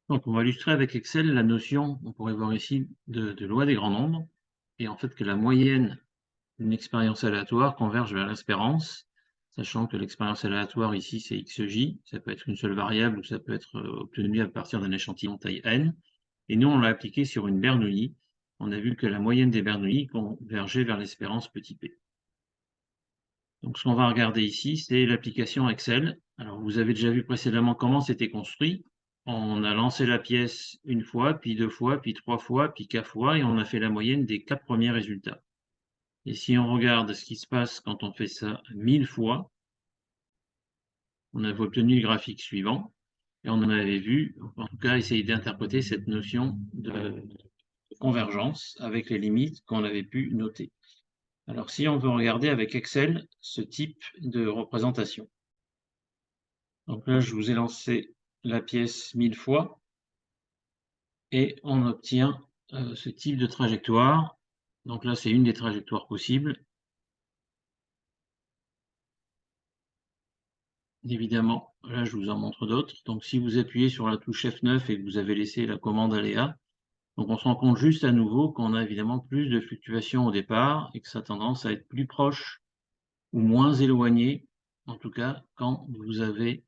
Donc, on va illustrer avec Excel la notion, on pourrait voir ici, de loi des grands nombres, et en fait que la moyenne d'une expérience aléatoire converge vers l'espérance, sachant que l'expérience aléatoire ici c'est xj, ça peut être une seule variable ou ça peut être obtenu à partir d'un échantillon taille n, et nous on l'a appliqué sur une Bernoulli, on a vu que la moyenne des Bernoulli convergeait vers l'espérance petit p. Donc ce qu'on va regarder ici, c'est l'application Excel. Alors vous avez déjà vu précédemment comment c'était construit. On a lancé la pièce une fois, puis deux fois, puis trois fois, puis quatre fois, et on a fait la moyenne des 4 premiers résultats. Et si on regarde ce qui se passe quand on fait ça 1000 fois, on avait obtenu le graphique suivant, et on en avait vu, en tout cas, essayer d'interpréter cette notion de convergence avec les limites qu'on avait pu noter. Alors si on veut regarder avec Excel ce type de représentation. Donc là, je vous ai lancé la pièce 1000 fois et on obtient ce type de trajectoire. Donc là, c'est une des trajectoires possibles. Évidemment, là, je vous en montre d'autres. Donc si vous appuyez sur la touche F9 et que vous avez laissé la commande aléa, donc on se rend compte juste à nouveau qu'on a évidemment plus de fluctuations au départ et que ça a tendance à être plus proche ou moins éloigné, en tout cas quand vous avez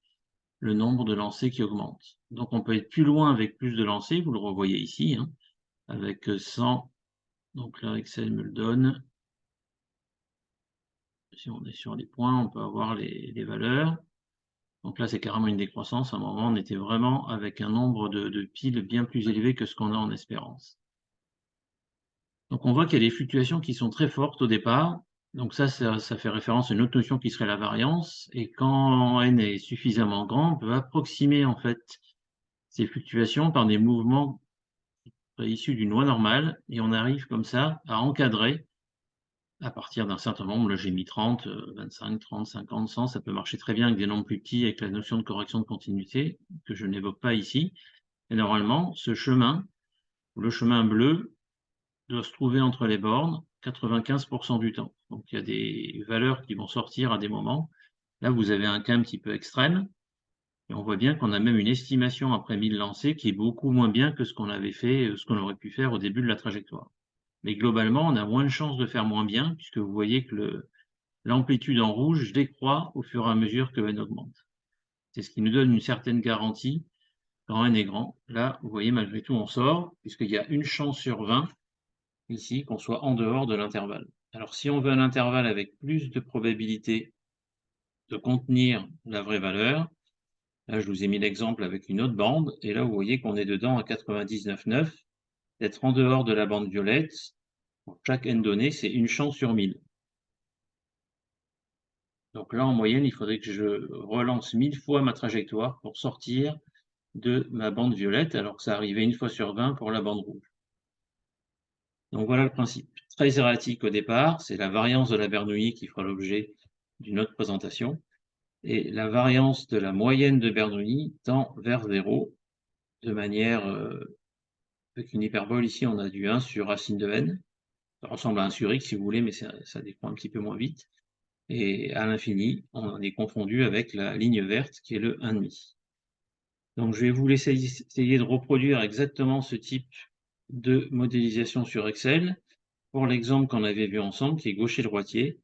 le nombre de lancers qui augmente. Donc on peut être plus loin avec plus de lancers, vous le revoyez ici, hein, avec 100, donc là Excel me le donne. Si on est sur les points, on peut avoir les valeurs. Donc là c'est carrément une décroissance, à un moment on était vraiment avec un nombre de piles bien plus élevé que ce qu'on a en espérance. Donc on voit qu'il y a des fluctuations qui sont très fortes au départ, donc ça fait référence à une autre notion qui serait la variance, et quand n est suffisamment grand, on peut approximer en fait ces fluctuations par des mouvements issus d'une loi normale, et on arrive comme ça à encadrer à partir d'un certain nombre. Là j'ai mis 30, 25, 30, 50, 100, ça peut marcher très bien avec des nombres plus petits, avec la notion de correction de continuité, que je n'évoque pas ici. Et normalement, ce chemin, le chemin bleu, doit se trouver entre les bornes 95% du temps. Donc il y a des valeurs qui vont sortir à des moments. Là, vous avez un cas un petit peu extrême, et on voit bien qu'on a même une estimation après 1000 lancers qui est beaucoup moins bien que ce qu'on avait fait, ce qu'on aurait pu faire au début de la trajectoire. Mais globalement, on a moins de chances de faire moins bien, puisque vous voyez que l'amplitude en rouge décroît au fur et à mesure que n augmente. C'est ce qui nous donne une certaine garantie quand n est grand. Là, vous voyez, malgré tout, on sort, puisqu'il y a une chance sur 20 ici qu'on soit en dehors de l'intervalle. Alors si on veut un intervalle avec plus de probabilité de contenir la vraie valeur, là je vous ai mis l'exemple avec une autre bande, et là vous voyez qu'on est dedans à 99,9, d'être en dehors de la bande violette, pour chaque n donné, c'est une chance sur 1000. Donc là, en moyenne, il faudrait que je relance 1000 fois ma trajectoire pour sortir de ma bande violette, alors que ça arrivait une fois sur 20 pour la bande rouge. Donc voilà le principe. Très erratique au départ, c'est la variance de la Bernoulli qui fera l'objet d'une autre présentation. Et la variance de la moyenne de Bernoulli tend vers 0, de manière, avec une hyperbole ici, on a du 1 sur racine de n. Ça ressemble à 1 sur x si vous voulez, mais ça décroît un petit peu moins vite. Et à l'infini, on en est confondu avec la ligne verte qui est le 1,5. Donc je vais vous laisser essayer de reproduire exactement ce type de modélisation sur Excel pour l'exemple qu'on avait vu ensemble, qui est gaucher-droitier,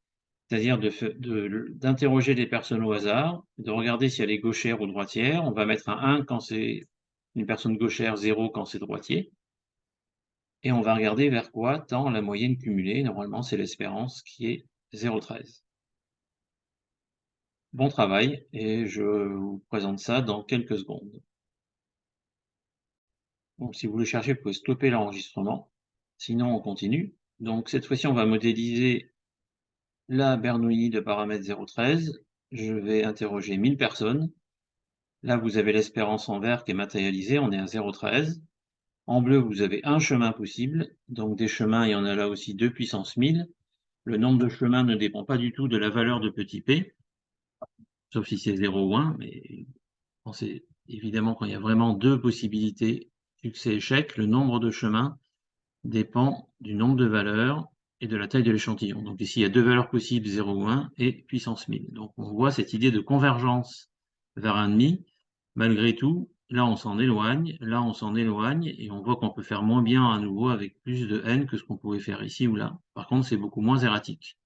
c'est-à-dire d'interroger des personnes au hasard, de regarder si elle est gauchère ou droitière. On va mettre un 1 quand c'est une personne gauchère, 0 quand c'est droitier. Et on va regarder vers quoi tend la moyenne cumulée. Normalement, c'est l'espérance qui est 0,13. Bon travail, et je vous présente ça dans quelques secondes. Donc si vous voulez chercher, vous pouvez stopper l'enregistrement. Sinon, on continue. Donc cette fois-ci, on va modéliser la Bernoulli de paramètre 0,13. Je vais interroger 1000 personnes. Là, vous avez l'espérance en vert qui est matérialisée, on est à 0,13. En bleu, vous avez un chemin possible. Donc des chemins, il y en a là aussi 2 puissance 1000. Le nombre de chemins ne dépend pas du tout de la valeur de petit p, sauf si c'est 0 ou 1, mais pensez évidemment quand il y a vraiment deux possibilités, succès-échec, le nombre de chemins dépend du nombre de valeurs et de la taille de l'échantillon. Donc ici, il y a deux valeurs possibles, 0 ou 1, et puissance 1000. Donc on voit cette idée de convergence vers 1,5. Malgré tout, là on s'en éloigne, là on s'en éloigne et on voit qu'on peut faire moins bien à nouveau avec plus de n que ce qu'on pouvait faire ici ou là. Par contre, c'est beaucoup moins erratique.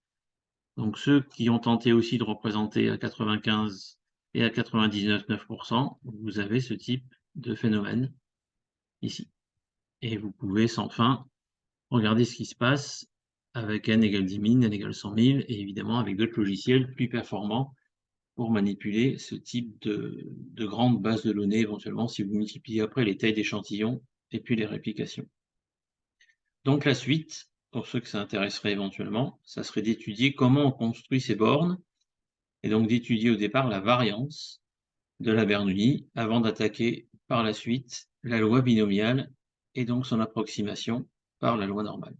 Donc ceux qui ont tenté aussi de représenter à 95 et à 99,9%, vous avez ce type de phénomène ici. Et vous pouvez sans fin regarder ce qui se passe avec n égale 10 000, n égale 100 000 et évidemment avec d'autres logiciels plus performants pour manipuler ce type de grande base de données éventuellement si vous multipliez après les tailles d'échantillons et puis les réplications. Donc la suite, pour ceux que ça intéresserait éventuellement, ça serait d'étudier comment on construit ces bornes et donc d'étudier au départ la variance de la Bernoulli avant d'attaquer par la suite la loi binomiale et donc son approximation par la loi normale.